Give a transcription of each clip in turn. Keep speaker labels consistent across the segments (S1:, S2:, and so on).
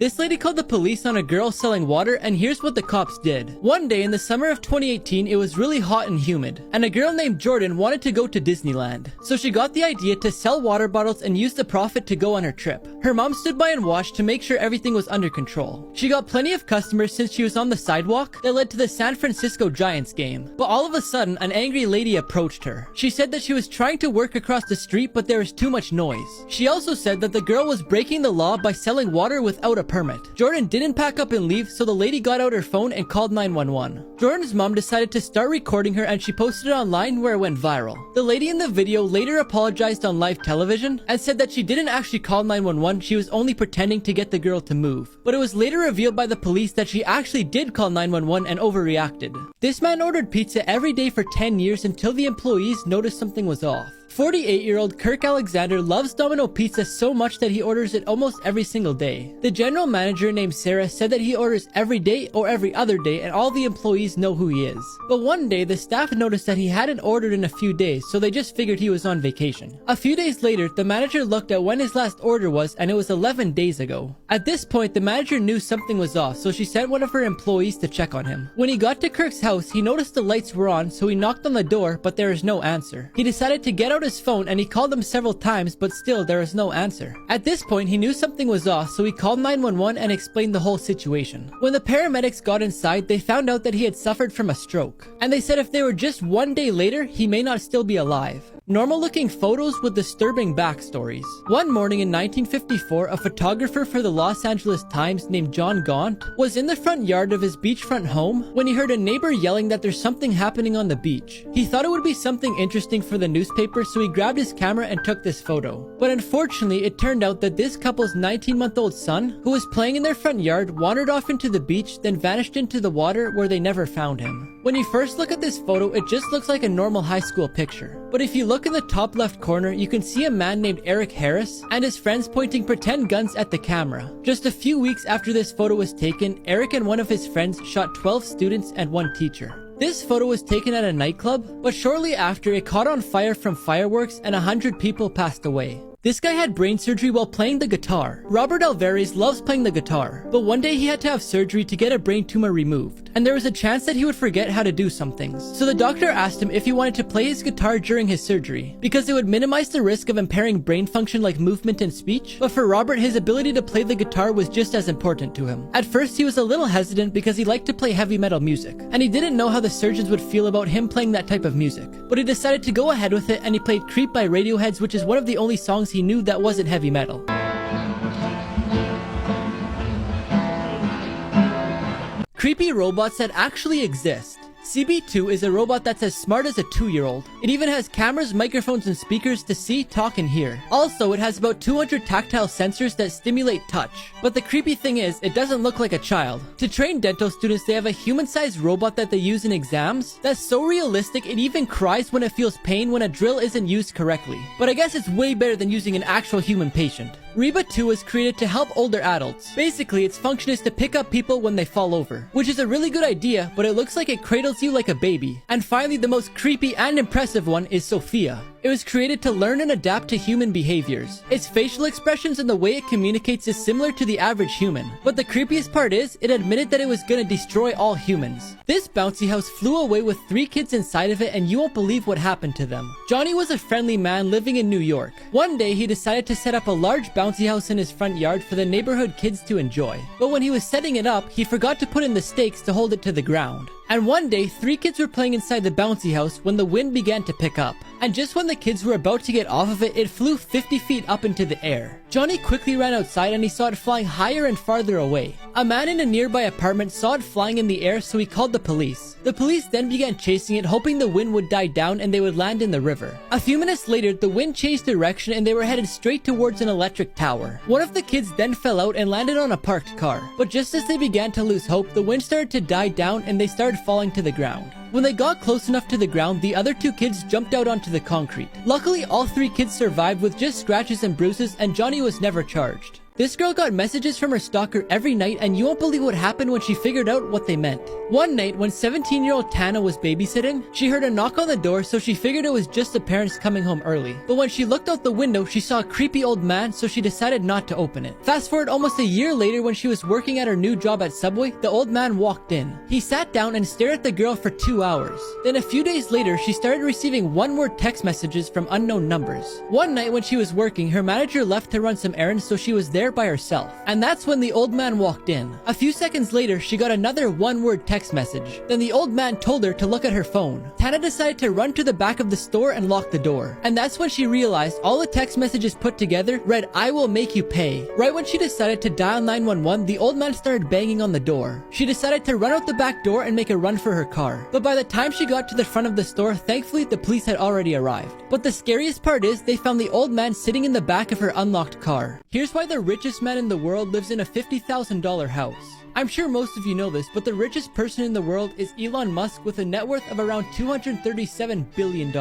S1: This lady called the police on a girl selling water, and here's what the cops did. One day in the summer of 2018, it was really hot and humid, and a girl named Jordan wanted to go to Disneyland. So she got the idea to sell water bottles and use the profit to go on her trip. Her mom stood by and watched to make sure everything was under control. She got plenty of customers since she was on the sidewalk that led to the San Francisco Giants game. But all of a sudden, an angry lady approached her. She said that she was trying to work across the street, but there was too much noise. She also said that the girl was breaking the law by selling water without a permit. Jordan didn't pack up and leave, so the lady got out her phone and called 911. Jordan's mom decided to start recording her, and she posted it online where it went viral. The lady in the video later apologized on live television and said that she didn't actually call 911, she was only pretending to get the girl to move. But it was later revealed by the police that she actually did call 911 and overreacted. This man ordered pizza every day for 10 years until the employees noticed something was off. 48-year-old Kirk Alexander loves Domino Pizza so much that he orders it almost every single day. The general manager named Sarah said that he orders every day or every other day, and all the employees know who he is. But one day, the staff noticed that he hadn't ordered in a few days, so they just figured he was on vacation. A few days later, the manager looked at when his last order was, and it was 11 days ago. At this point, the manager knew something was off, so she sent one of her employees to check on him. When he got to Kirk's house, he noticed the lights were on, so he knocked on the door, but there was no answer. He decided to get out his phone, and he called them several times, but still there was no answer. At this point, he knew something was off, so he called 911 and explained the whole situation. When the paramedics got inside, they found out that he had suffered from a stroke, and they said if they were just one day later, he may not still be alive. Normal looking photos with disturbing backstories. One morning in 1954, a photographer for the Los Angeles Times named John Gaunt was in the front yard of his beachfront home when he heard a neighbor yelling that there's something happening on the beach. He thought it would be something interesting for the newspaper, so he grabbed his camera and took this photo. But unfortunately, it turned out that this couple's 19-month-old son, who was playing in their front yard, wandered off into the beach, then vanished into the water where they never found him. When you first look at this photo, it just looks like a normal high school picture. But if you look in the top left corner, you can see a man named Eric Harris and his friends pointing pretend guns at the camera. Just a few weeks after this photo was taken, Eric and one of his friends shot 12 students and one teacher. This photo was taken at a nightclub, but shortly after it caught on fire from fireworks and 100 people passed away. This guy had brain surgery while playing the guitar. Robert Alvarez loves playing the guitar, but one day he had to have surgery to get a brain tumor removed, and there was a chance that he would forget how to do some things. So the doctor asked him if he wanted to play his guitar during his surgery, because it would minimize the risk of impairing brain function like movement and speech. But for Robert, his ability to play the guitar was just as important to him. At first, he was a little hesitant because he liked to play heavy metal music, and he didn't know how the surgeons would feel about him playing that type of music. But he decided to go ahead with it, and he played Creep by Radiohead, which is one of the only songs he knew that wasn't heavy metal. Creepy robots that actually exist. CB2 is a robot that's as smart as a 2-year-old. It even has cameras, microphones, and speakers to see, talk, and hear. Also, it has about 200 tactile sensors that stimulate touch. But the creepy thing is, it doesn't look like a child. To train dental students, they have a human-sized robot that they use in exams that's so realistic it even cries when it feels pain when a drill isn't used correctly. But I guess it's way better than using an actual human patient. Reba 2 was created to help older adults. Basically, its function is to pick up people when they fall over, which is a really good idea, but it looks like it cradles you like a baby. And finally, the most creepy and impressive one is Sophia. It was created to learn and adapt to human behaviors. Its facial expressions and the way it communicates is similar to the average human. But the creepiest part is, it admitted that it was gonna destroy all humans. This bouncy house flew away with 3 kids inside of it, and you won't believe what happened to them. Johnny was a friendly man living in New York. One day, he decided to set up a large bouncy house in his front yard for the neighborhood kids to enjoy. But when he was setting it up, he forgot to put in the stakes to hold it to the ground. And one day, 3 kids were playing inside the bouncy house when the wind began to pick up. And just when the kids were about to get off of it, it flew 50 feet up into the air. Johnny quickly ran outside and he saw it flying higher and farther away. A man in a nearby apartment saw it flying in the air, so he called the police. The police then began chasing it, hoping the wind would die down and they would land in the river. A few minutes later, the wind changed direction and they were headed straight towards an electric tower. One of the kids then fell out and landed on a parked car. But just as they began to lose hope, the wind started to die down and they started falling to the ground. When they got close enough to the ground, the other 2 kids jumped out onto the concrete. Luckily, all 3 kids survived with just scratches and bruises, and Johnny was never charged. This girl got messages from her stalker every night, and you won't believe what happened when she figured out what they meant. One night, when 17-year-old Tana was babysitting, she heard a knock on the door, so she figured it was just the parents coming home early. But when she looked out the window, she saw a creepy old man, so she decided not to open it. Fast forward almost a year later, when she was working at her new job at Subway, the old man walked in. He sat down and stared at the girl for 2 hours. Then a few days later, she started receiving one-word text messages from unknown numbers. One night when she was working, her manager left to run some errands, so she was there by herself. And that's when the old man walked in. A few seconds later, she got another one-word text message. Then the old man told her to look at her phone. Tana decided to run to the back of the store and lock the door. And that's when she realized all the text messages put together read, "I will make you pay." Right when she decided to dial 911, the old man started banging on the door. She decided to run out the back door and make a run for her car. But by the time she got to the front of the store, thankfully the police had already arrived. But the scariest part is they found the old man sitting in the back of her unlocked car. Here's why the richest man in the world lives in a $50,000 house. I'm sure most of you know this, but the richest person in the world is Elon Musk with a net worth of around $237 billion.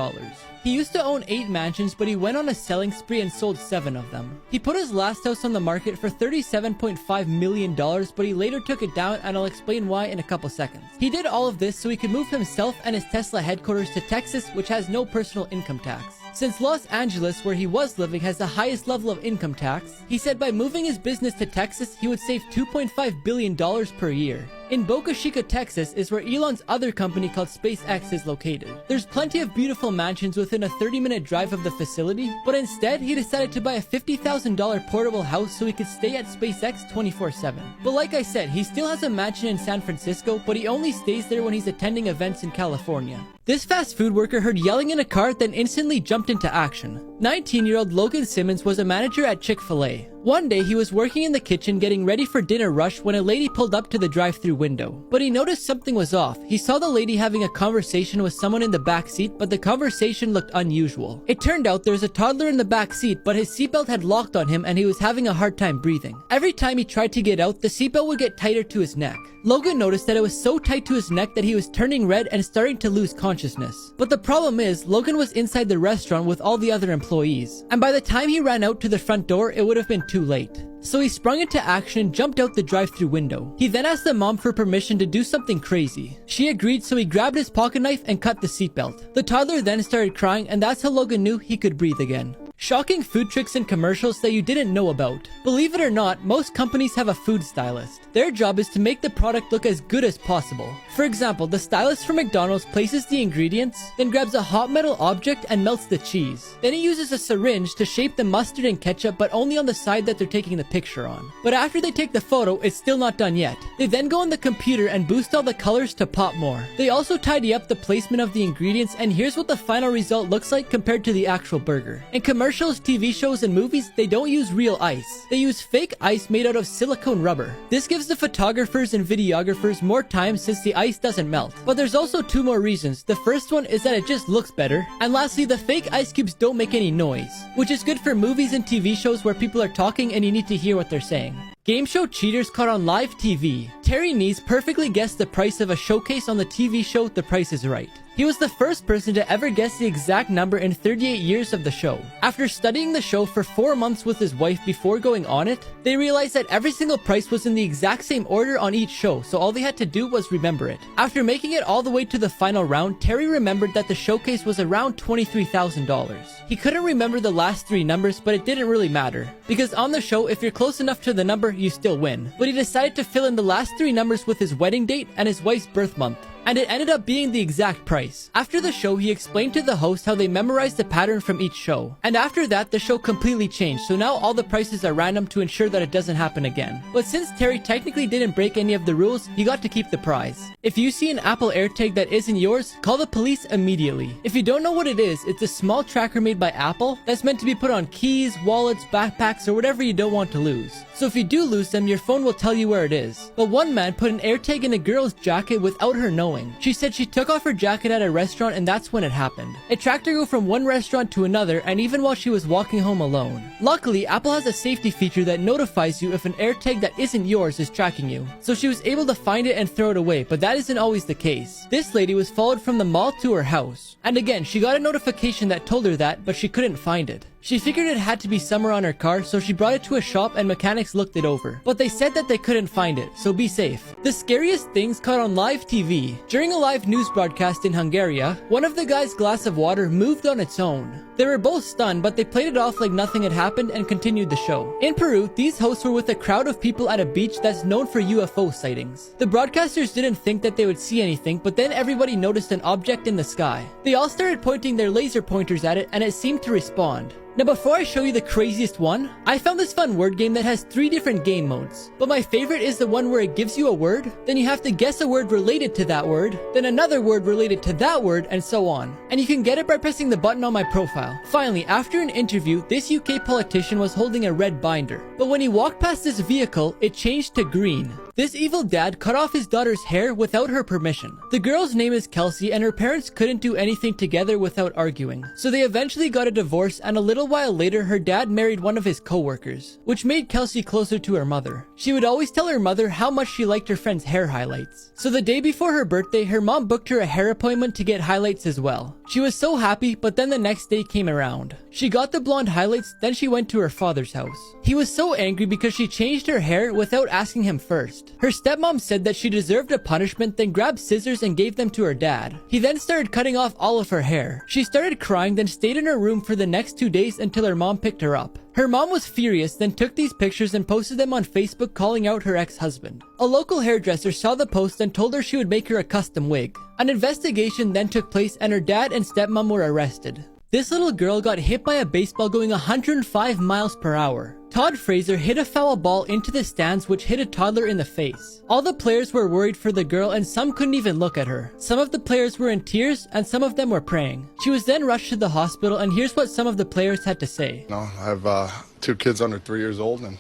S1: He used to own 8 mansions, but he went on a selling spree and sold 7 of them. He put his last house on the market for $37.5 million, but he later took it down, and I'll explain why in a couple seconds. He did all of this so he could move himself and his Tesla headquarters to Texas, which has no personal income tax. Since Los Angeles, where he was living, has the highest level of income tax, he said by moving his business to Texas, he would save $2.5 billion per year. In Boca Chica, Texas is where Elon's other company called SpaceX is located. There's plenty of beautiful mansions within a 30-minute drive of the facility, but instead he decided to buy a $50,000 portable house so he could stay at SpaceX 24/7. But like I said, he still has a mansion in San Francisco, but he only stays there when he's attending events in California. This fast food worker heard yelling in a car, then instantly jumped into action. 19-year-old Logan Simmons was a manager at Chick-fil-A. One day, he was working in the kitchen getting ready for dinner rush when a lady pulled up to the drive-thru window. But he noticed something was off. He saw the lady having a conversation with someone in the back seat, but the conversation looked unusual. It turned out there was a toddler in the back seat, but his seatbelt had locked on him and he was having a hard time breathing. Every time he tried to get out, the seatbelt would get tighter to his neck. Logan noticed that it was so tight to his neck that he was turning red and starting to lose consciousness. But the problem is, Logan was inside the restaurant with all the other employees, and by the time he ran out to the front door, it would have been too late. So he sprung into action and jumped out the drive-thru window. He then asked the mom for permission to do something crazy. She agreed, so he grabbed his pocket knife and cut the seatbelt. The toddler then started crying, and that's how Logan knew he could breathe again. Shocking food tricks and commercials that you didn't know about. Believe it or not, most companies have a food stylist. Their job is to make the product look as good as possible. For example, the stylist for McDonald's places the ingredients, then grabs a hot metal object and melts the cheese. Then he uses a syringe to shape the mustard and ketchup, but only on the side that they're taking the picture on. But after they take the photo, it's still not done yet. They then go on the computer and boost all the colors to pop more. They also tidy up the placement of the ingredients, and here's what the final result looks like compared to the actual burger. In commercials, TV shows, and movies, they don't use real ice. They use fake ice made out of silicone rubber. This gives the photographers and videographers more time since the ice doesn't melt. But there's also 2 more reasons. The first one is that it just looks better. And lastly, the fake ice cubes don't make any noise, which is good for movies and TV shows where people are talking and you need to hear what they're saying. Game show cheaters caught on live TV. Terry Nees perfectly guessed the price of a showcase on the TV show The Price is Right. He was the first person to ever guess the exact number in 38 years of the show. After studying the show for 4 months with his wife before going on it, they realized that every single price was in the exact same order on each show, so all they had to do was remember it. After making it all the way to the final round, Terry remembered that the showcase was around $23,000. He couldn't remember the last 3 numbers, but it didn't really matter, because on the show, if you're close enough to the number, you still win. But he decided to fill in the last 3 numbers with his wedding date and his wife's birth month, and it ended up being the exact price. After the show, he explained to the host how they memorized the pattern from each show. And after that, the show completely changed, so now all the prices are random to ensure that it doesn't happen again. But since Terry technically didn't break any of the rules, he got to keep the prize. If you see an Apple AirTag that isn't yours, call the police immediately. If you don't know what it is, it's a small tracker made by Apple that's meant to be put on keys, wallets, backpacks, or whatever you don't want to lose. So if you do lose them, your phone will tell you where it is. But one man put an AirTag in a girl's jacket without her knowing. She said she took off her jacket at a restaurant, and that's when it happened. It tracked her go from one restaurant to another, and even while she was walking home alone. Luckily, Apple has a safety feature that notifies you if an AirTag that isn't yours is tracking you. So she was able to find it and throw it away, but that isn't always the case. This lady was followed from the mall to her house. And again, she got a notification that told her that, but she couldn't find it. She figured it had to be somewhere on her car, so she brought it to a shop and mechanics looked it over. But they said that they couldn't find it, so be safe. The scariest things caught on live TV. During a live news broadcast in Hungary, one of the guy's glass of water moved on its own. They were both stunned, but they played it off like nothing had happened and continued the show. In Peru, these hosts were with a crowd of people at a beach that's known for UFO sightings. The broadcasters didn't think that they would see anything, but then everybody noticed an object in the sky. They all started pointing their laser pointers at it, and it seemed to respond. Now before I show you the craziest one, I found this fun word game that has 3 different game modes. But my favorite is the one where it gives you a word, then you have to guess a word related to that word, then another word related to that word, and so on. And you can get it by pressing the button on my profile. Finally, after an interview, this UK politician was holding a red binder. But when he walked past this vehicle, it changed to green. This evil dad cut off his daughter's hair without her permission. The girl's name is Kelsey, and her parents couldn't do anything together without arguing. So they eventually got a divorce, and a little while later her dad married one of his co-workers, which made Kelsey closer to her mother. She would always tell her mother how much she liked her friend's hair highlights. So the day before her birthday, her mom booked her a hair appointment to get highlights as well. She was so happy, but then the next day came around. She got the blonde highlights, then she went to her father's house. He was so angry because she changed her hair without asking him first. Her stepmom said that she deserved a punishment, then grabbed scissors and gave them to her dad. He then started cutting off all of her hair. She started crying, then stayed in her room for the next 2 days until her mom picked her up. Her mom was furious, then took these pictures and posted them on Facebook calling out her ex-husband. A local hairdresser saw the post and told her she would make her a custom wig. An investigation then took place and her dad and stepmom were arrested. This little girl got hit by a baseball going 105 miles per hour. Todd Fraser hit a foul ball into the stands which hit a toddler in the face. All the players were worried for the girl and some couldn't even look at her. Some of the players were in tears and some of them were praying. She was then rushed to the hospital and here's what some of the players had to say.
S2: No, I have 2 kids under 3 years old and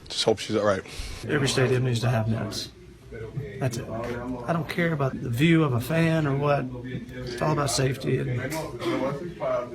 S2: just hope she's all right.
S3: Every stadium needs to have nets. That's it. I don't care about the view of a fan or what. It's all about safety. And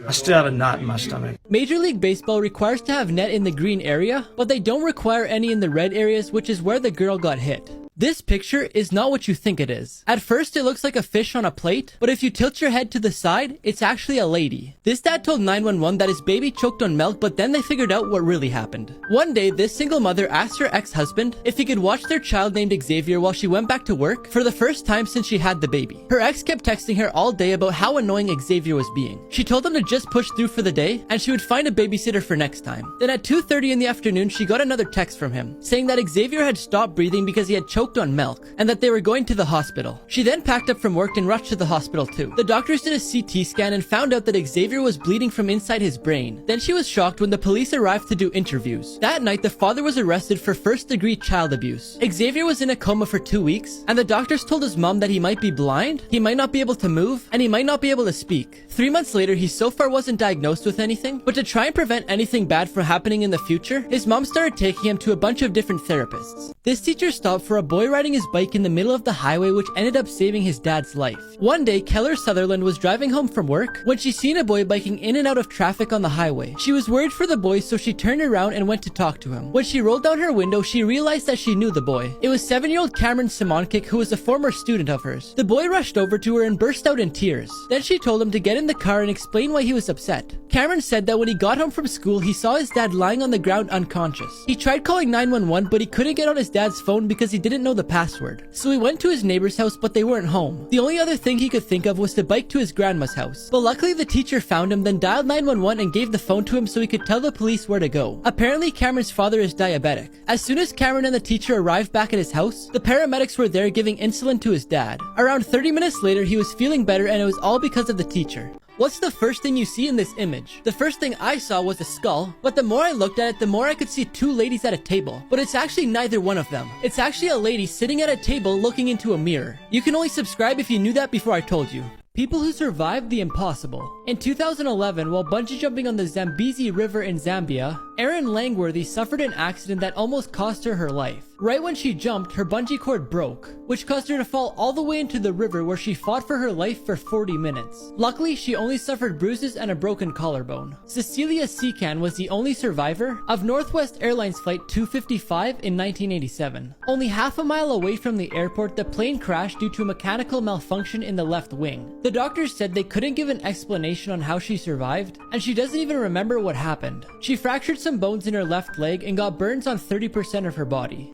S3: I still have a knot in my stomach.
S1: Major League Baseball requires to have net in the green area, but they don't require any in the red areas, which is where the girl got hit. This picture is not what you think it is. At first, it looks like a fish on a plate, but if you tilt your head to the side, it's actually a lady. This dad told 911 that his baby choked on milk, but then they figured out what really happened. One day, this single mother asked her ex-husband if he could watch their child named Xavier while she went back to work for the first time since she had the baby. Her ex kept texting her all day about how annoying Xavier was being. She told him to just push through for the day, and she would find a babysitter for next time. Then at 2:30 in the afternoon, she got another text from him, saying that Xavier had stopped breathing because he had choked on milk, and that they were going to the hospital. She then packed up from work and rushed to the hospital too. The doctors did a CT scan and found out that Xavier was bleeding from inside his brain. Then she was shocked when the police arrived to do interviews. That night, the father was arrested for first-degree child abuse. Xavier was in a coma for 2 weeks, and the doctors told his mom that he might be blind, he might not be able to move, and he might not be able to speak. 3 months later, he so far wasn't diagnosed with anything, but to try and prevent anything bad from happening in the future, his mom started taking him to a bunch of different therapists. This teacher stopped for a boy riding his bike in the middle of the highway, which ended up saving his dad's life. One day, Keller Sutherland was driving home from work when she seen a boy biking in and out of traffic on the highway. She was worried for the boy, so she turned around and went to talk to him. When she rolled down her window, she realized that she knew the boy. It was 7-year-old Cameron Simoncic, who was a former student of hers. The boy rushed over to her and burst out in tears. Then she told him to get in the car and explain why he was upset. Cameron said that when he got home from school, he saw his dad lying on the ground unconscious. He tried calling 911, but he couldn't get on his dad's phone because he didn't know the password. So he went to his neighbor's house, but they weren't home. The only other thing he could think of was to bike to his grandma's house. But luckily the teacher found him, then dialed 911 and gave the phone to him so he could tell the police where to go. Apparently Cameron's father is diabetic. As soon as Cameron and the teacher arrived back at his house, the paramedics were there giving insulin to his dad. Around 30 minutes later, he was feeling better, and it was all because of the teacher. What's the first thing you see in this image? The first thing I saw was a skull, but the more I looked at it, the more I could see 2 ladies at a table. But it's actually neither one of them. It's actually a lady sitting at a table looking into a mirror. You can only subscribe if you knew that before I told you. People who survived the impossible. In 2011, while bungee jumping on the Zambezi River in Zambia, Erin Langworthy suffered an accident that almost cost her her life. Right when she jumped, her bungee cord broke, which caused her to fall all the way into the river, where she fought for her life for 40 minutes. Luckily, she only suffered bruises and a broken collarbone. Cecilia Secan was the only survivor of Northwest Airlines Flight 255 in 1987. Only half a mile away from the airport, the plane crashed due to a mechanical malfunction in the left wing. The doctors said they couldn't give an explanation explanation on how she survived, and she doesn't even remember what happened. She fractured some bones in her left leg and got burns on 30% of her body.